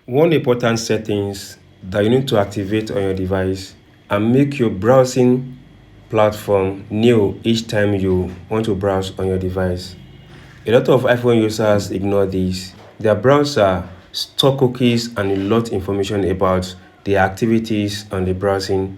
One important settings that you need to activate on your device and make your browsing platform new each time you want to browse on your device. A lot of iPhone users ignore this. Their browser store cookies and a lot of information about their activities on the browsing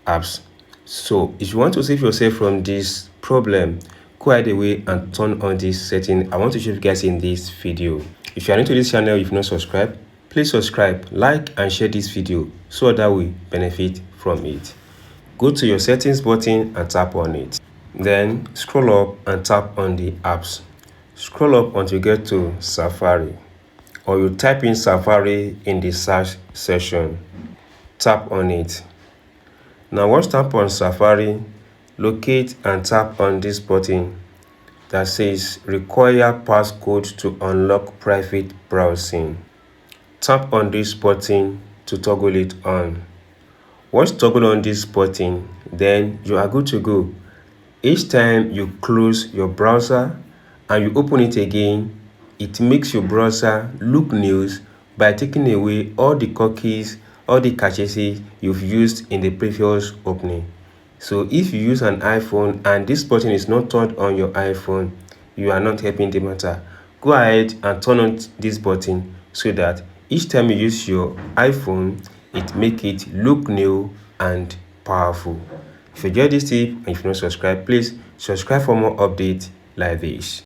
apps. So if you want to save yourself from this problem, go ahead away and turn on this setting. I want to show you guys in this video. If you are new to this channel, if you've not subscribed, please subscribe, like and share this video so that we benefit from it. Go to your settings button and tap on it. Then scroll up and tap on the apps. Scroll up until you get to Safari, or you type in Safari in the search section. Tap on it. Now once tap on Safari, locate and tap on this button that says require passcode to unlock private browsing. Tap on this button to toggle it on. Once toggle on this button, then you are good to go. Each time you close your browser and you open it again, it makes your browser look new by taking away all the cookies, all the caches you've used in the previous opening. So if you use an iPhone and this button is not turned on your iPhone, you are not helping the matter. Go ahead and turn on this button so that each time you use your iPhone, it make it look new and powerful. If you enjoyed this tip and if you're not subscribed, please subscribe for more updates like this.